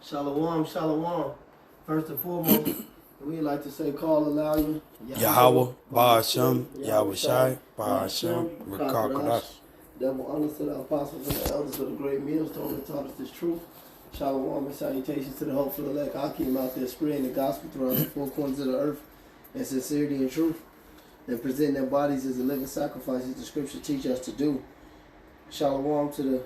Shalom, shalom. First and foremost, we like to say call aloud Yahweh, Ba'ashem, Yahweh Shai, Ba'ashem, Rakakadash. Double honors to the apostles and the elders of the great millstone that taught us this truth. Shalom and salutations to the hopeful elect. I came out there spreading the gospel throughout the four corners of the earth in sincerity and truth, and presenting their bodies as a living sacrifice as the scripture teach us to do. Shalom to the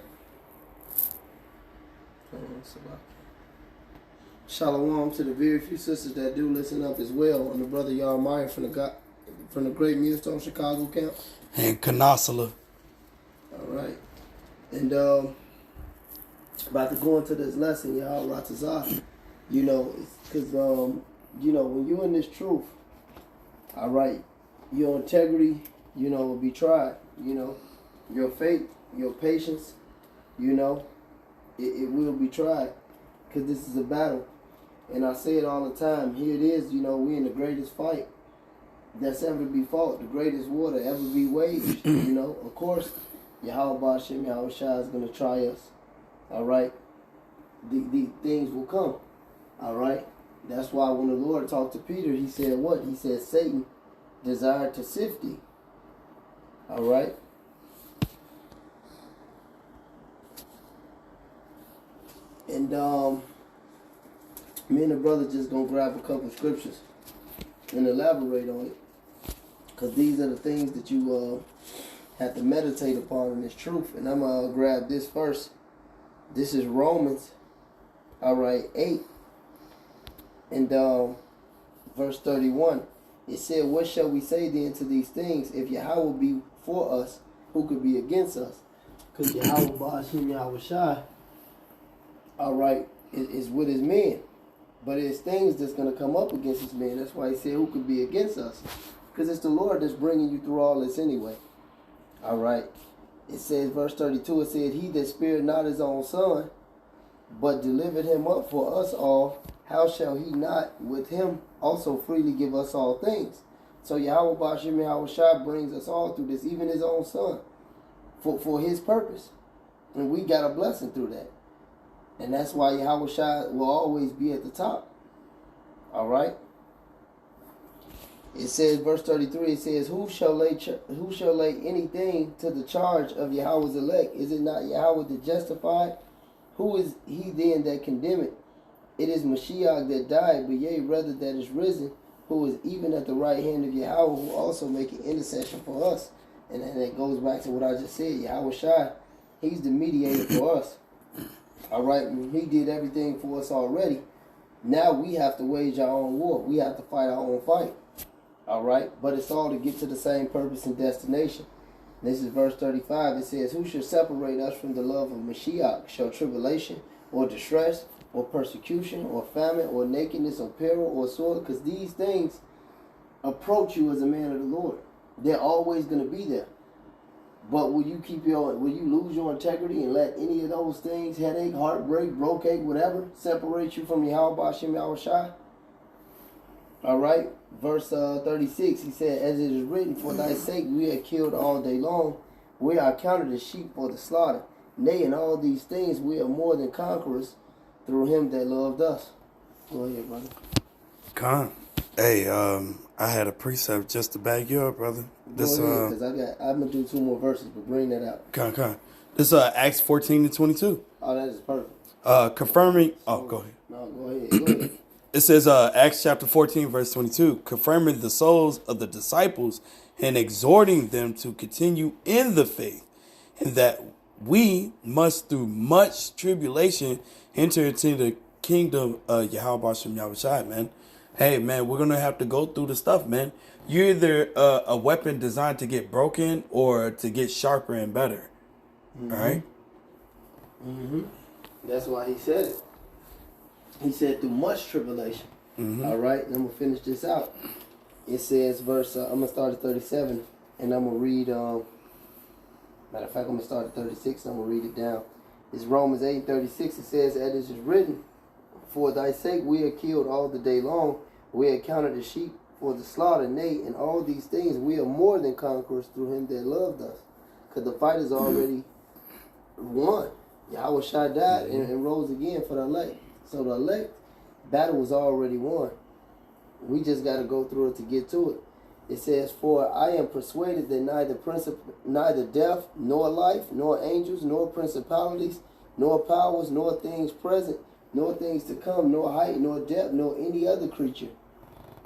Shalom to the very few sisters that do listen up as well, and the brother Yarmaya from the Great Millstone Chicago camp. And Kanasala. All right. And about to go into this lesson, y'all, Ratazah, because, when you're in this truth, all right, your integrity, will be tried, your faith, your patience, it will be tried, because this is a battle. And I say it all the time. Here it is, we're in the greatest fight that's ever be fought, the greatest war to ever be waged. Of course, Yahweh Ba'ashem, Yahweh Shai is going to try us. All right? The things will come. All right? That's why when the Lord talked to Peter, he said what? He said, Satan desired to sift thee. All right? And me and the brother just going to grab a couple of scriptures and elaborate on it. Because these are the things that you have to meditate upon in this truth. And I'm going to grab this first. This is Romans, 8. And verse 31. It said, what shall we say then to these things? If Yahweh be for us, who could be against us? Because Yahweh Ba'ashem Yahweh Shai, is with his men. But it's things that's going to come up against his men. That's why he said, who could be against us? Because it's the Lord that's bringing you through all this anyway. All right. It says, verse 32, it said, he that spared not his own son, but delivered him up for us all, how shall he not with him also freely give us all things? So Yahweh Ba'ashem Yahweh Shai brings us all through this, even his own son, for his purpose. And we got a blessing through that. And that's why Yahweh Shai will always be at the top. All right? It says, verse 33, it says, who shall lay anything to the charge of Yahweh's elect? Is it not Yahweh that justified? Who is he then that condemneth? It is Mashiach that died, but yea, rather that is risen, who is even at the right hand of Yahweh, who also maketh intercession for us. And then it goes back to what I just said. Yahweh Shai, he's the mediator for us. All right, he did everything for us already. Now we have to wage our own war. We have to fight our own fight. All right, but it's all to get to the same purpose and destination. This is verse 35. It says, who shall separate us from the love of Mashiach? Shall tribulation or distress or persecution or famine or nakedness or peril or sword? Because these things approach you as a man of the Lord. They're always going to be there. But will you lose your integrity and let any of those things, headache, heartbreak, brokeache, whatever, separate you from Yahweh Ba'ashem Yahweh Shai? All right, verse 36, he said, as it is written, for thy sake we are killed all day long. We are counted as sheep for the slaughter. Nay, in all these things we are more than conquerors through him that loved us. Go ahead, brother. Con. Hey, I had a precept just to back you up, brother. This, go ahead, because I'm going to do 2 more verses, but bring that out. Con. This Acts 14:22. Oh, that is perfect. Confirming, go ahead. No, go ahead. It says, Acts chapter 14, verse 22, confirming the souls of the disciples and exhorting them to continue in the faith, and that we must, through much tribulation, enter into the kingdom of Yahweh Ba'ashem Yahweh Shai, man. Hey, man, we're going to have to go through the stuff, man. You're either a weapon designed to get broken or to get sharper and better. Mm-hmm. All right? Mm-hmm. That's why he said it. He said through much tribulation. Mm-hmm. All right, and I'm going to finish this out. It says, verse, I'm going to start at 37, and I'm going to read, matter of fact, I'm going to start at 36, and I'm going to read it down. It's Romans 8:36. It says, as it is written, for thy sake we are killed all the day long. We are counted as sheep for the slaughter. Nay, in all these things we are more than conquerors through him that loved us. Because the fight is already won. Yahweh Shai died and rose again for the elect. So the elect battle was already won. We just got to go through it to get to it. It says, "For I am persuaded that neither death, nor life, nor angels, nor principalities, nor powers, nor things present, nor things to come, nor height, nor depth, nor any other creature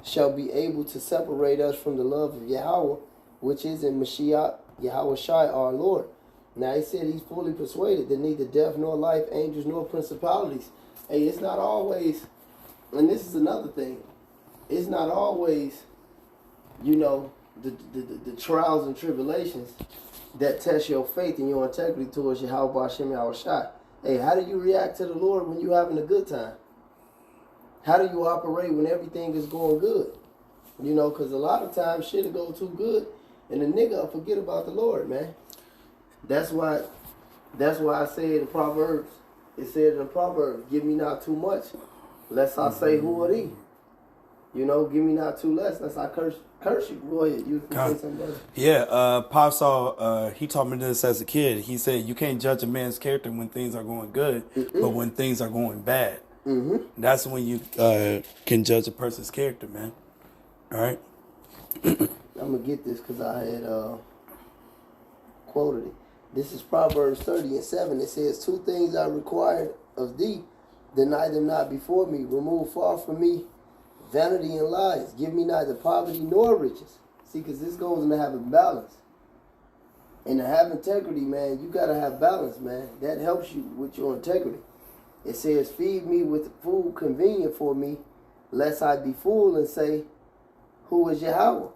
shall be able to separate us from the love of Yahweh, which is in Mashiach, Yahweh Shai, our Lord." Now he said he's fully persuaded that neither death, nor life, angels, nor principalities. Hey, it's not always, and this is another thing, it's not always, you know, the trials and tribulations that test your faith and your integrity towards Yahweh Hashem Yahweh Shai. Hey, how do you react to the Lord when you're having a good time? How do you operate when everything is going good? You know, because a lot of times shit will go too good and the nigga will forget about the Lord, man. That's why I say in Proverbs, it said in Proverbs, "Give me not too much, lest I say who are thee." You know, give me not too less, lest I curse you. Go ahead, you can say something better. Yeah, Pop saw, he taught me this as a kid. He said, you can't judge a man's character when things are going good, but when things are going bad. That's when you can judge a person's character, man. All right? I'm going to get this because I had quoted it. This is Proverbs 30:7. It says, "Two things I require of thee, deny them not before me. Remove far from me vanity and lies. Give me neither poverty nor riches." See, because this goes into having balance. And to have integrity, man, you got to have balance, man. That helps you with your integrity. It says, "Feed me with food convenient for me, lest I be full and say, who is Yahweh?"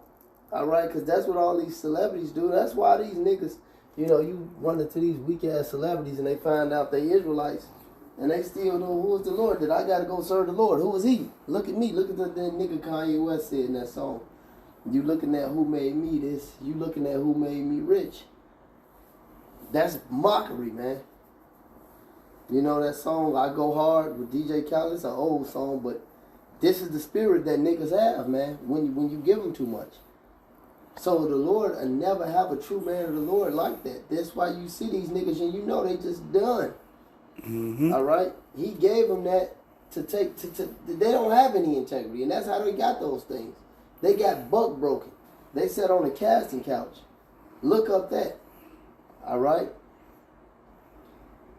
All right, because that's what all these celebrities do. That's why these niggas, you know, you run into these weak-ass celebrities and they find out they Israelites. And they still know who is the Lord, that I got to go serve the Lord. Who is he? Look at me. Look at the nigga Kanye West said in that song. You looking at who made me this. You looking at who made me rich. That's mockery, man. You know that song, "I Go Hard" with DJ Khaled? It's an old song, but this is the spirit that niggas have, man, when you give them too much. So the Lord will never have a true man of the Lord like that. That's why you see these niggas and you know they just done. All right, he gave them that to take they don't have any integrity, and that's how they got those things. They got buck broken. They sat on a casting couch. Look up that. All right.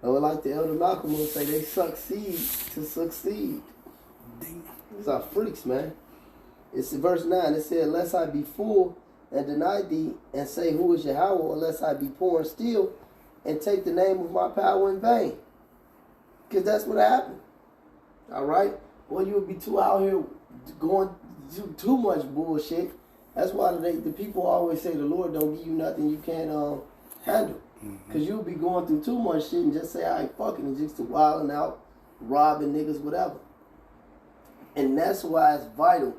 Or like the Elder Malcolm would say, they succeed to succeed. These are freaks, man. It's verse 9. It said, "Lest I be full and deny thee and say, who is Yahweh, or lest I be poor and steal and take the name of my power in vain." Because that's what happened. All right? Or you would be too out here going too much bullshit. That's why the people always say the Lord don't give you nothing you can't handle. Because you'll be going through too much shit and just say, "I ain't fucking," and just wilding out, robbing niggas, whatever. And that's why it's vital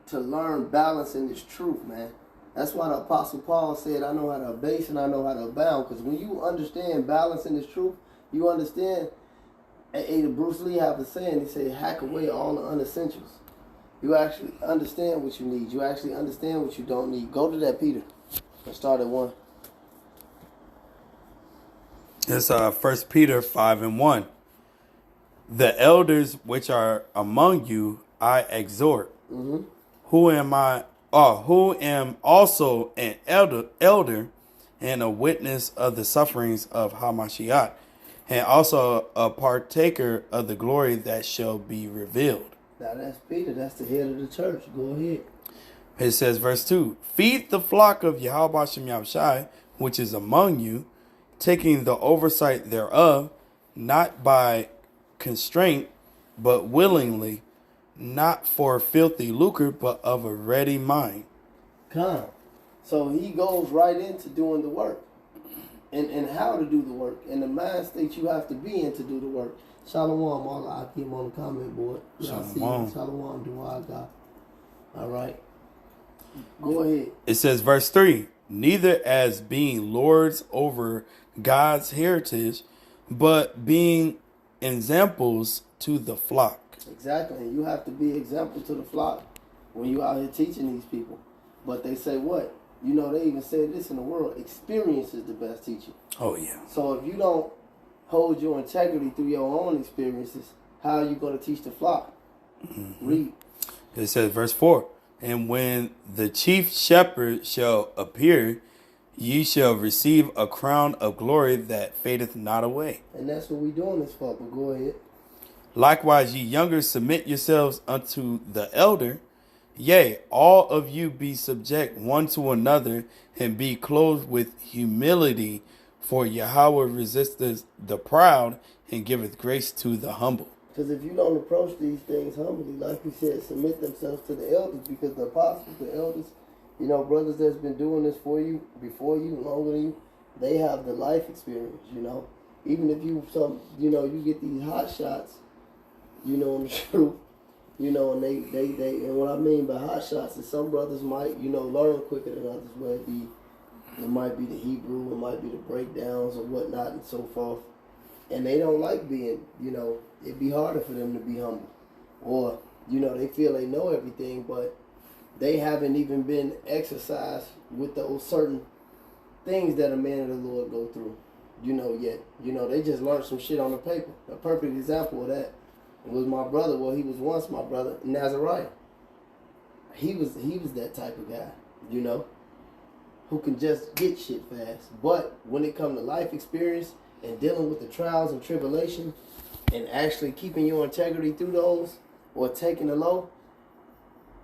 to learn balance in this truth, man. That's why the Apostle Paul said, "I know how to abase and I know how to abound." Because when you understand balance in this truth, you understand. Bruce Lee have a saying, he said, hack away all the unessentials. You actually understand what you need. You actually understand what you don't need. Go to that, Peter. Let's start at 1. It's 1 Peter 5:1. "The elders which are among you I exhort, who am also an elder and a witness of the sufferings of Hamashiach, and also a partaker of the glory that shall be revealed." Now that's Peter. That's the head of the church. Go ahead. It says, verse 2, "Feed the flock of Yahweh Hashem Yahushai, which is among you, taking the oversight thereof, not by constraint, but willingly, not for filthy lucre, but of a ready mind." Come. So he goes right into doing the work. And how to do the work. And the mind state you have to be in to do the work. Shalom, Allah, I keep on the comment board. Shalom. Shalom, Dua. All right. Go ahead. It says, verse 3, "Neither as being lords over God's heritage, but being examples to the flock." Exactly. You have to be example to the flock when you out here teaching these people. But they say what? You know, they even said this in the world. Experience is the best teacher. Oh, yeah. So if you don't hold your integrity through your own experiences, how are you going to teach the flock? Read. It says, verse 4, and when the chief shepherd shall appear, ye shall receive a crown of glory that fadeth not away. And that's what we doing this for, but go ahead. Likewise, ye younger, submit yourselves unto the elder. Yea, all of you be subject one to another, and be clothed with humility. For Yahweh resisteth the proud, and giveth grace to the humble. Because if you don't approach these things humbly, like we said, submit themselves to the elders, because the apostles, the elders, you know, brothers that's been doing this for you, before you, longer than you, they have the life experience, you know. Even if you you get these hot shots, you know, on the truth, you know, and they and what I mean by hot shots is some brothers might, you know, learn quicker than others, whether it might be the Hebrew, it might be the breakdowns or whatnot and so forth. And they don't like being, you know, it'd be harder for them to be humble. Or, you know, they feel they know everything, but they haven't even been exercised with those certain things that a man of the Lord go through, you know, yet. You know, they just learned some shit on the paper. A perfect example of that was my brother. Well, he was once my brother, Nazariah. He was that type of guy, you know, who can just get shit fast. But when it comes to life experience and dealing with the trials and tribulation and actually keeping your integrity through those or taking the low,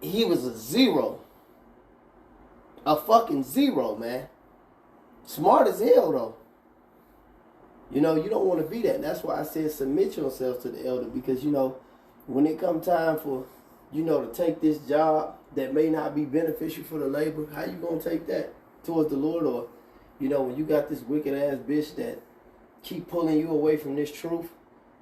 he was a zero. A fucking zero, man. Smart as hell, though. You know, you don't want to be that. And that's why I said submit yourself to the elder. Because, you know, when it come time for, you know, to take this job that may not be beneficial for the labor, how you going to take that towards the Lord? Or, you know, when you got this wicked ass bitch that keep pulling you away from this truth,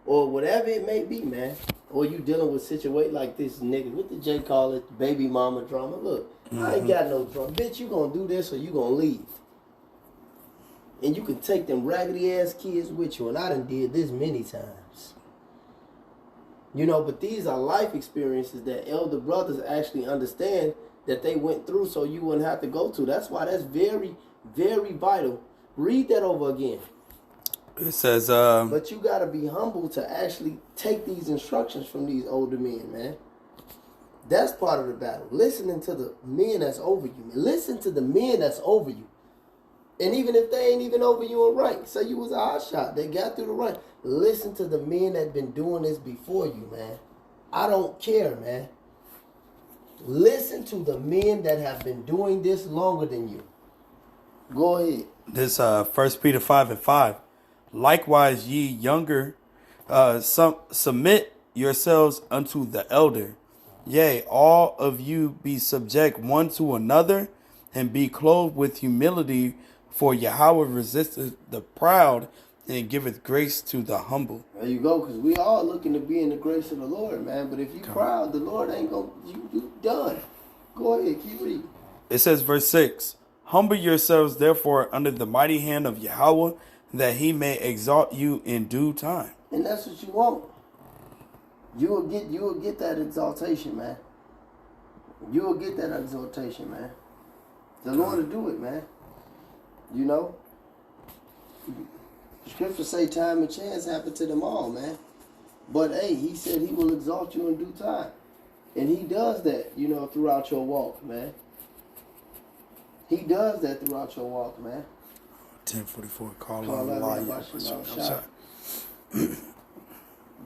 or whatever it may be, man. Or you dealing with situation like this nigga, what did Jay call it? Baby mama drama. Look, I ain't got no drama. Bitch, you gonna do this or you gonna leave. And you can take them raggedy ass kids with you, and I done did this many times. You know, but these are life experiences that elder brothers actually understand that they went through so you wouldn't have to go to. That's why that's very, very vital. Read that over again. It says, but you gotta be humble to actually take these instructions from these older men, man. That's part of the battle. Listening to the men that's over you, man. Listen to the men that's over you. And even if they ain't even over you in rank, say you was a hot shot, they got through the rank. Listen to the men that been doing this before you, man. I don't care, man. Listen to the men that have been doing this longer than you. Go ahead. This 1 Peter 5:5. Likewise, ye younger, submit yourselves unto the elder. Yea, all of you be subject one to another, and be clothed with humility. For Yahweh resisteth the proud, and giveth grace to the humble. There you go, because we all looking to be in the grace of the Lord, man. But if you proud, the Lord ain't gonna, you done. Go ahead, keep reading. It says, verse 6, humble yourselves therefore under the mighty hand of Yahweh, that he may exalt you in due time. And that's what you want. You will get that exaltation, man. You will get that exaltation, man. The Lord will do it, man. You know? Scripture say time and chance happen to them all, man. But hey, he said he will exalt you in due time. And he does that, you know, throughout your walk, man. He does that throughout your walk, man. 10:44. Call on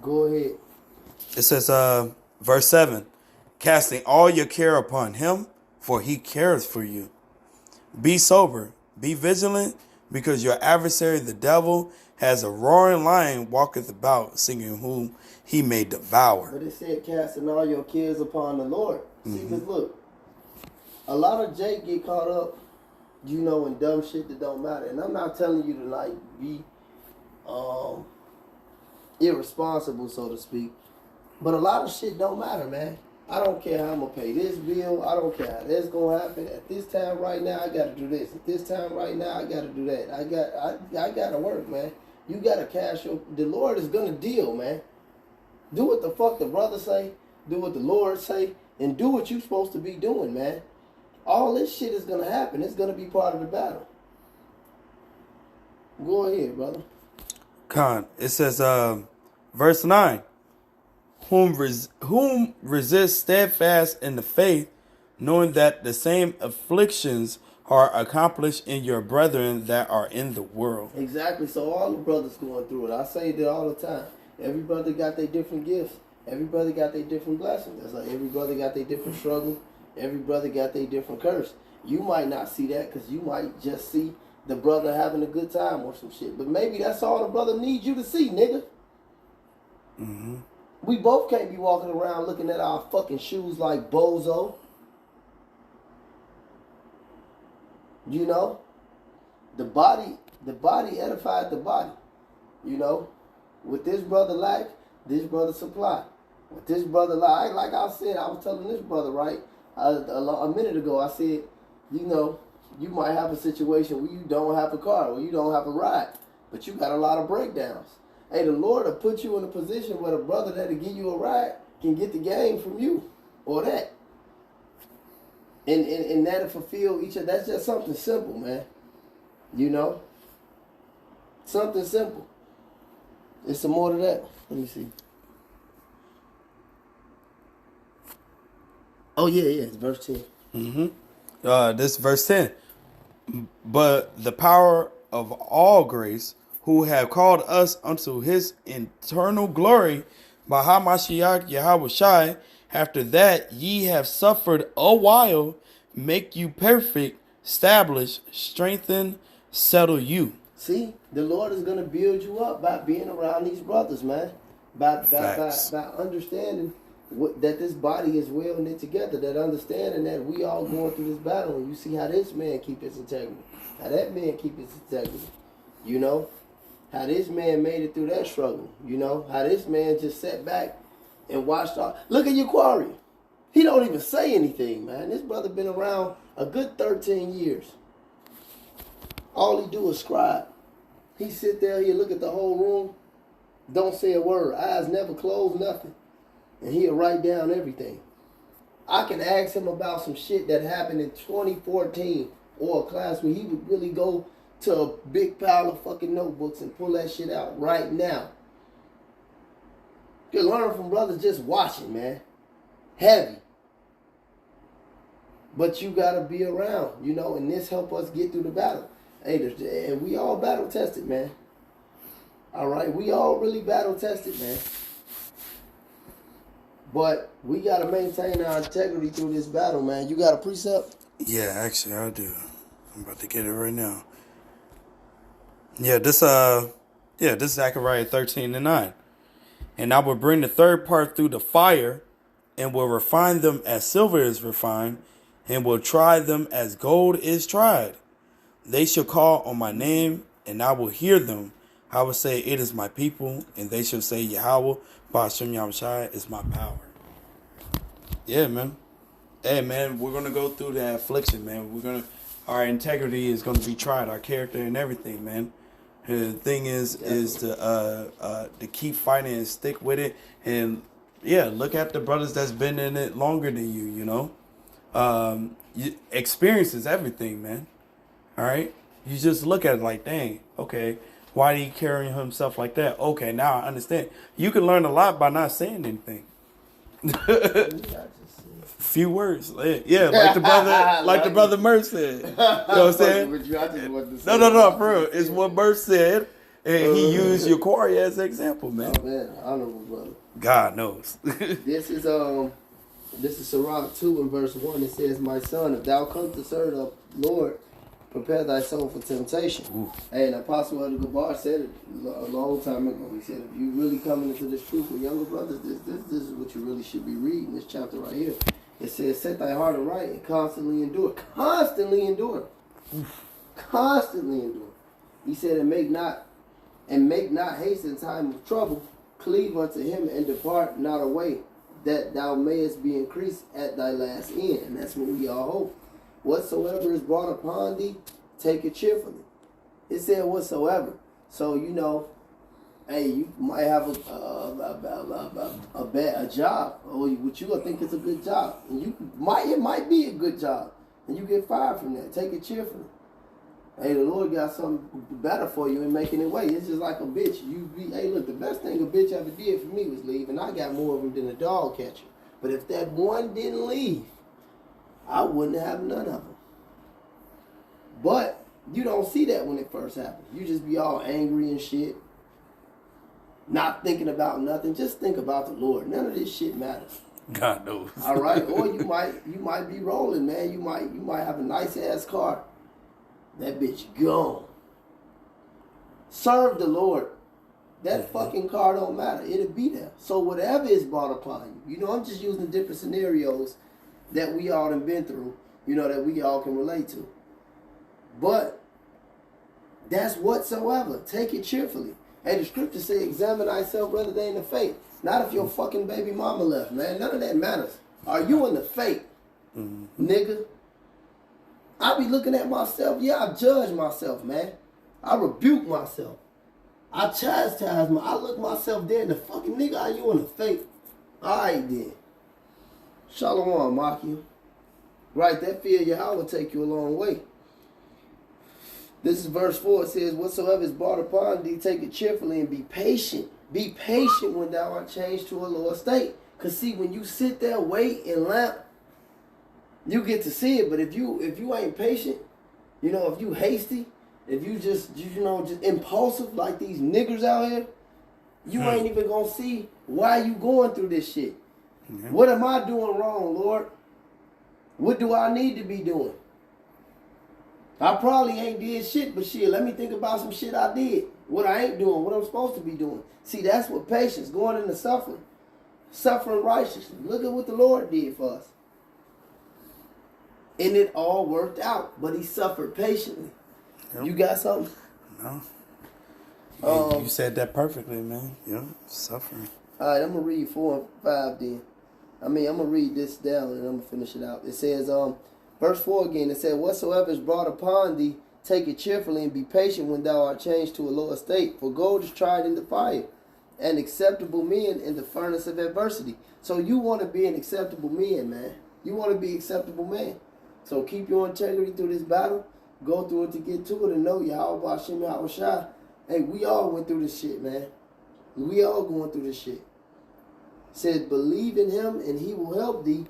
Go ahead. It says, verse 7, casting all your care upon him, for he cares for you. Be sober, be vigilant, because your adversary, the devil, has a roaring lion, walketh about, seeking whom he may devour. But it said, casting all your cares upon the Lord. See, because look, a lot of Jake get caught up, you know, in dumb shit that don't matter. And I'm not telling you to, like, be irresponsible, so to speak. But a lot of shit don't matter, man. I don't care how I'm going to pay this bill. I don't care how that's going to happen. At this time right now, I got to do this. At this time right now, I got to do that. I got to work, man. You got to cash your... The Lord is going to deal, man. Do what the fuck the brother say. Do what the Lord say. And do what you supposed to be doing, man. All this shit is going to happen. It's going to be part of the battle. Go ahead, brother. Con, it says, verse 9, whom resist steadfast in the faith, knowing that the same afflictions are accomplished in your brethren that are in the world. Exactly. So all the brothers going through it. I say that all the time. Every brother got their different gifts. Every brother got their different blessings. That's like every brother got their different struggle. Every brother got their different curse. You might not see that because you might just see the brother having a good time or some shit. But maybe that's all the brother needs you to see, nigga. Mm-hmm. We both can't be walking around looking at our fucking shoes like bozo. You know? The body edified the body. You know? With this brother lack, this brother supply. With this brother lack, like I said, I was telling this brother, right? A minute ago, I said, you know, you might have a situation where you don't have a car, or you don't have a ride, but you got a lot of breakdowns. Hey, the Lord will put you in a position where the brother that'll give you a ride can get the game from you, or that. And that'll fulfill each other. That's just something simple, man. You know? Something simple. There's some more to that. Let me see. Oh, yeah, it's verse 10. Mm-hmm. This is verse 10. But the power of all grace, who have called us unto his eternal glory by Hamashiach Yahushai, after that ye have suffered a while, make you perfect, establish, strengthen, settle you. See, the Lord is going to build you up by being around these brothers, man. By understanding that this body is well knit together, that understanding that we all going through this battle, and you see how this man keep his integrity, how that man keep his integrity, you know, how this man made it through that struggle, you know, how this man just sat back and watched all. Look at Yaquari. He don't even say anything, man. This brother been around a good 13 years. All he do is scribe. He sit there, he look at the whole room, don't say a word, eyes never closed, nothing. And he'll write down everything. I can ask him about some shit that happened in 2014 or a class where he would really go to a big pile of fucking notebooks and pull that shit out right now. You can learn from brothers just watching, man. Heavy. But you gotta be around, you know, and this help us get through the battle. Hey, and we all battle tested, man. All right, we all really battle tested, man. But we gotta maintain our integrity through this battle, man. You got a precept? Yeah, actually, I do. I'm about to get it right now. Yeah, this is Zechariah 13:9. And I will bring the third part through the fire, and will refine them as silver is refined, and will try them as gold is tried. They shall call on my name, and I will hear them. I will say, it is my people, and they shall say, Yahweh, Ba'ashem Yahushai is my power. Yeah, man. Hey, man, we're going to go through the affliction, man. Our integrity is going to be tried, our character and everything, man. The thing is to keep fighting and stick with it. And, yeah, look at the brothers that's been in it longer than you, you know. Experience is everything, man. All right? You just look at it like, dang, okay, why did he carry himself like that? Okay, now I understand. You can learn a lot by not saying anything. Few words. Yeah, like the brother Murph said. You know what I'm saying? No, bro. It's what Murph said, and he used Yaquari as an example, man. Oh, man, honorable brother. God knows. This is Sirach 2 and verse 1. It says, my son, if thou come to serve the Lord, prepare thy soul for temptation. Ooh. Hey, and Apostle Elder Gabar said it a long time ago. He said, if you really coming into this truth with younger brothers, this is what you really should be reading, this chapter right here. It says, set thy heart aright and constantly endure. Constantly endure. Constantly endure. He said, and make not haste in time of trouble. Cleave unto him and depart not away, that thou mayest be increased at thy last end. And that's what we all hope. Whatsoever is brought upon thee, take it cheerfully. It said whatsoever. So, you know, hey, you might have a job, or what you think is a good job. And it might be a good job. And you get fired from that. Take it cheerfully. Hey, the Lord got something better for you and making it way. It's just like a bitch. Hey, look, the best thing a bitch ever did for me was leave, and I got more of them than a dog catcher. But if that one didn't leave, I wouldn't have none of them. But you don't see that when it first happens. You just be all angry and shit, not thinking about nothing. Just think about the Lord. None of this shit matters. God knows. All right, or you might be rolling, man. You might have a nice ass car. That bitch gone. Serve the Lord. That fucking car don't matter. It'll be there. So whatever is brought upon you, you know, I'm just using different scenarios that we all have been through, you know, that we all can relate to. But that's whatsoever. Take it cheerfully. Hey, the scriptures say, examine thyself whether they in the faith. Not if your fucking baby mama left, man. None of that matters. Are you in the faith, nigga? I be looking at myself. Yeah, I judge myself, man. I rebuke myself. I chastise I look myself dead in the fucking nigga. Are you in the faith? All right, then. Shalom, Maki. Right, that fear of Yahweh will take you a long way. This is verse 4. It says, whatsoever is brought upon thee, take it cheerfully and be patient. Be patient when thou art changed to a lower state. Because see, when you sit there, wait, and lamp, you get to see it. But if you ain't patient, you know, if you hasty, if you just impulsive like these niggers out here, you ain't even going to see why you going through this shit. What am I doing wrong, Lord? What do I need to be doing? I probably ain't did shit, but shit, let me think about some shit I did. What I ain't doing, what I'm supposed to be doing. See, that's what patience, going into suffering. Suffering righteously. Look at what the Lord did for us. And it all worked out, but he suffered patiently. Yep. You got something? No. You said that perfectly, man. Yep, suffering. All right, I'm going to read 4 and 5 then. I'm going to read this down and I'm going to finish it out. It says, verse 4 again, it said, whatsoever is brought upon thee, take it cheerfully and be patient when thou art changed to a lower state. For gold is tried in the fire, and acceptable men in the furnace of adversity. So you want to be an acceptable man, man. You want to be acceptable man. So keep your integrity through this battle. Go through it to get to it and know Yahweh Hashem Yahweh Shai. Hey, we all went through this shit, man. We all going through this shit. It says, believe in him and he will help thee.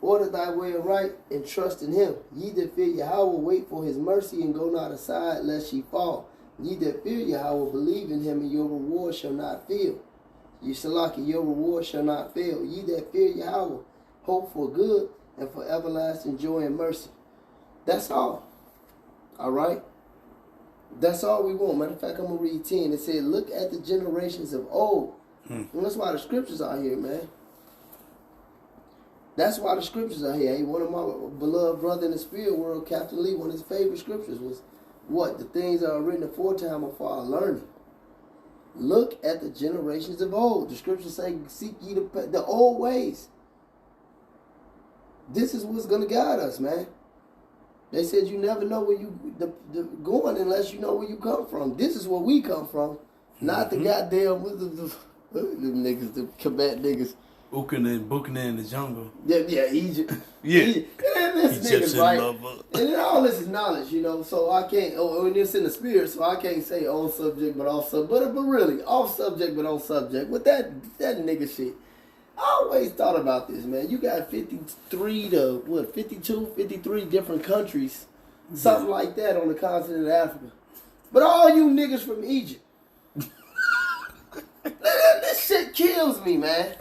Order thy way aright and trust in him. Ye that fear Yahweh, wait for his mercy and go not aside lest ye fall. Ye that fear Yahweh, believe in him and your reward shall not fail. Yishalaki, your reward shall not fail. Ye that fear Yahweh, hope for good and for everlasting joy and mercy. That's all. All right? That's all we want. Matter of fact, I'm going to read 10. It said, look at the generations of old. And that's why the scriptures are here, man. That's why the scriptures are here. Hey, one of my beloved brother in the spirit world, Captain Lee, one of his favorite scriptures was, what? The things that are written aforetime are for our learning. Look at the generations of old. The scriptures say, seek ye the old ways. This is what's going to guide us, man. They said you never know where you going unless you know where you come from. This is where we come from. Not the goddamn the niggas, the combat niggas. Bukana in the jungle. Yeah, Egypt. Yeah. This nigga, right? And all this is knowledge, you know, so I can't, and it's in the spirit, so I can't say on subject but off subject. But really, off subject but on subject. With that nigga shit. I always thought about this, man. You got 53 to, 52, 53 different countries, something like that on the continent of Africa. But all you niggas from Egypt. This shit kills me, man.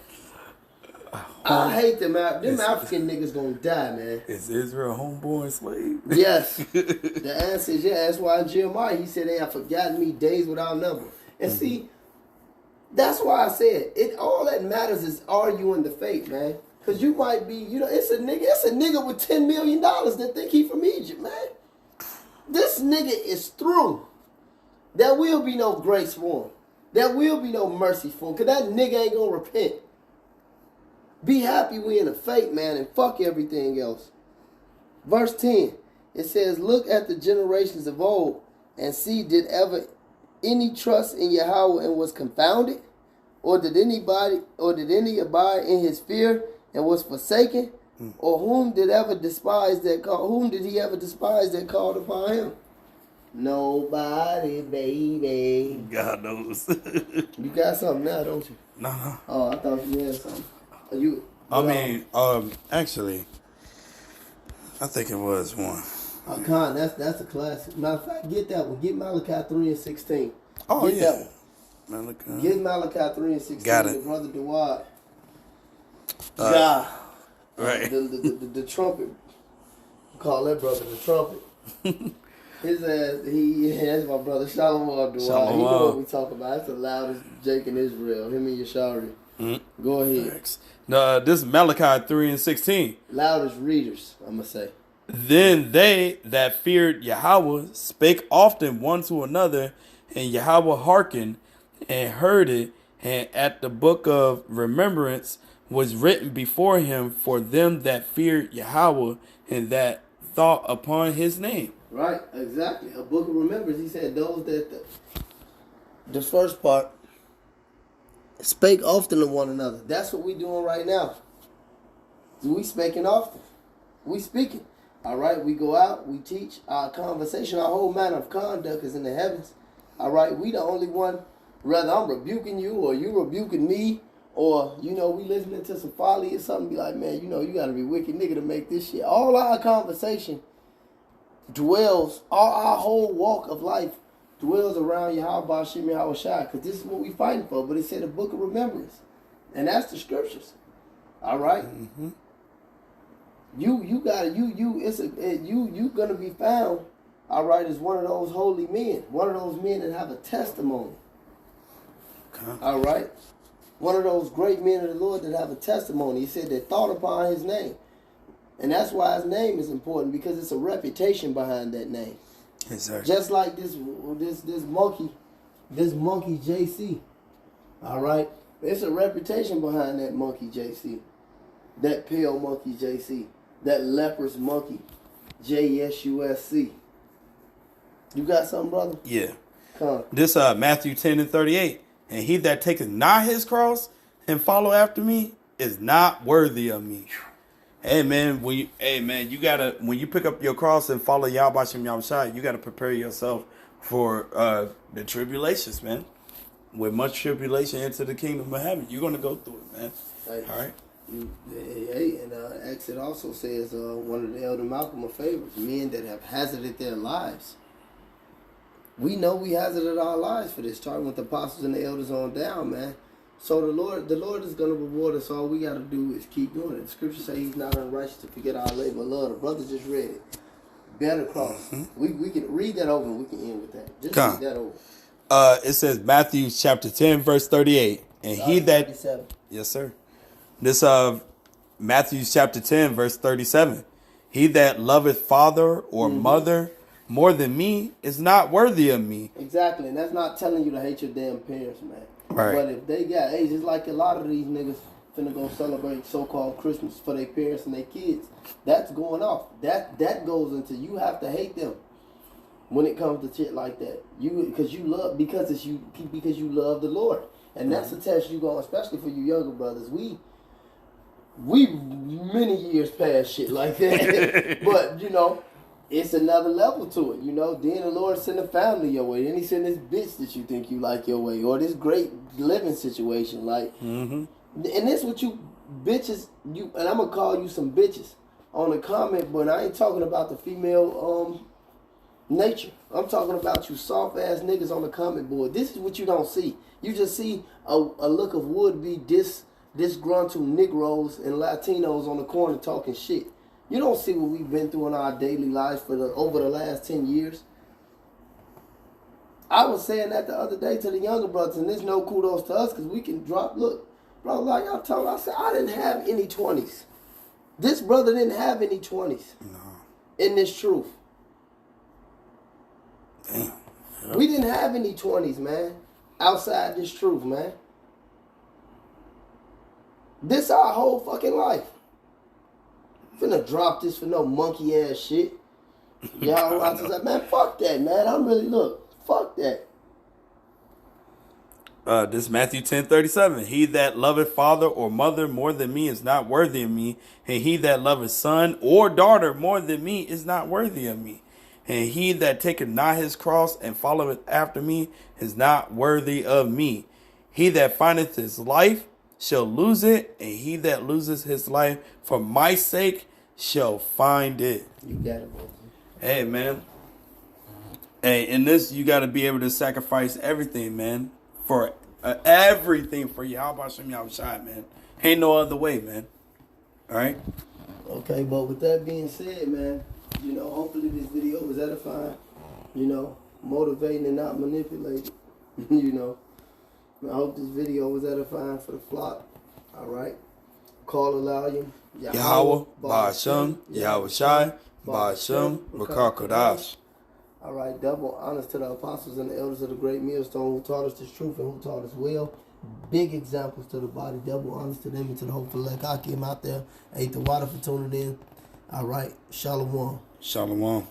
I hate them. Them African niggas gonna die, man. Is Israel homeborn slave? Yes. The answer is yeah. That's why in Jeremiah he said they have forgotten me days without number. And see, that's why I said it. All that matters is are you in the faith, man? Because you might be, you know, it's a nigga with $10 million that think he from Egypt, man. This nigga is through. There will be no grace for him. There will be no mercy for him. Because that nigga ain't gonna repent. Be happy we in the faith, man, and fuck everything else. Verse 10, it says, look at the generations of old and see, did ever any trust in Yahweh and was confounded? Or did any abide in his fear and was forsaken? Or whom did he ever despise that called upon him? Nobody, baby. God knows. You got something now, don't you? No. Oh, I thought you had something. Actually, I think it was one. Khan, that's a classic. Matter of fact, get that one. Get Malachi 3:16. Oh, Get yeah. that one. Malachi. Get Malachi 3:16. Got it. The brother Dawad. Right. The trumpet. Call that brother the trumpet. His ass, that's my brother Shalom Dawad. Shalom. He know what we talk about. That's the loudest Jake in Israel. Him and Yashari. Go ahead. No, this is Malachi 3:16. Loudest readers, I'm going to say. Then they that feared Yahweh spake often one to another, and Yahweh hearkened and heard it, and at the book of remembrance was written before him for them that feared Yahweh and that thought upon his name. Right, exactly. A book of remembrance. He said those that the first part spake often to one another. That's what we doing right now. We speaking often. We speaking. All right, we go out, we teach, our conversation, our whole manner of conduct is in the heavens. All right, we the only one, whether I'm rebuking you or you rebuking me, or, we listening to some folly or something, be like, man, you got to be wicked nigga to make this shit. All our conversation dwells, all our whole walk of life dwells around Yahweh Shem Yahweh Shai, because this is what we fighting for. But it said a book of remembrance, and that's the scriptures. All right? Mm-hmm. You gonna be found, all right, as one of those holy men, one of those men that have a testimony. Okay. All right, one of those great men of the Lord that have a testimony. He said they thought upon his name, and that's why his name is important, because it's a reputation behind that name. Exactly. Just like this monkey JC. All right, it's a reputation behind that monkey JC, that pale monkey JC. That leprous monkey, JSUSC. You got something, brother? Yeah. Come. This Matthew 10:38. And he that taketh not his cross and follow after me is not worthy of me. Hey man, when you pick up your cross and follow Yahweh Shem Yahweh Shai, you gotta prepare yourself for the tribulations, man. With much tribulation into the kingdom of heaven, you're gonna go through it, man. Right. All right. And Acts it also says one of the Elder Malcolm favorites, men that have hazarded their lives. We know we hazarded our lives for this, starting with the apostles and the elders on down, man. So the Lord is gonna reward us. All we gotta do is keep doing it. The scripture say He's not unrighteous to forget our labor of love. The brother just read it. Bear the cross. Mm-hmm. We can read that over and we can end with that. Just read that over. It says Matthew chapter 10 verse 38, and he that 37. Yes, sir. This Matthew chapter 10 verse 37. He that loveth father or mother more than me is not worthy of me. Exactly, and that's not telling you to hate your damn parents, man. Right. But if they got age, it's like a lot of these niggas finna go celebrate so-called Christmas for their parents and their kids. That's going off. That goes into, you have to hate them when it comes to shit like that. Because you love the Lord, and that's a test you go, especially for you younger brothers. We many years past shit like that, but it's another level to it. Then the Lord send a family your way, then He send this bitch that you think you like your way, or this great living situation, like. Mm-hmm. And this what you bitches, and I'm gonna call you some bitches on the comment, but I ain't talking about the female nature. I'm talking about you soft ass niggas on the comment board. This is what you don't see. You just see a look of would-be disgruntled Negroes and Latinos on the corner talking shit. You don't see what we've been through in our daily lives over the last 10 years. I was saying that the other day to the younger brothers, and there's no kudos to us because we can drop. Look, bro, like I told him, I said, I didn't have any 20s. This brother didn't have any 20s in this truth. Damn. Yep. We didn't have any 20s, man, outside this truth, man. This our whole fucking life. Finna drop this for no monkey ass shit. Y'all, I just like, man, fuck that, man. Fuck that. This Matthew 10:37. He that loveth father or mother more than me is not worthy of me, and he that loveth son or daughter more than me is not worthy of me. And he that taketh not his cross and followeth after me is not worthy of me. He that findeth his life shall lose it, and he that loses his life for my sake shall find it. You got it, bro. Hey, man. Hey, in this, you got to be able to sacrifice everything, man. For everything for Yahweh Hashem Yahushai, man. Ain't no other way, man. All right? Okay, but with that being said, man, you know, hopefully this video was edifying, you know, motivating and not manipulating, you know. I hope this video was edifying for the flock. All right. Call Aloyim. Yahweh, Ba'ashem, Yahushai, Ba'ashem, Rakar Kodash. All right. Double honors to the apostles and the elders of the great millstone who taught us this truth and who taught us well. Big examples to the body. Double honors to them and to the hopeful elect. I came out there, ate the water for tuning in. All right. Shalom. Shalom.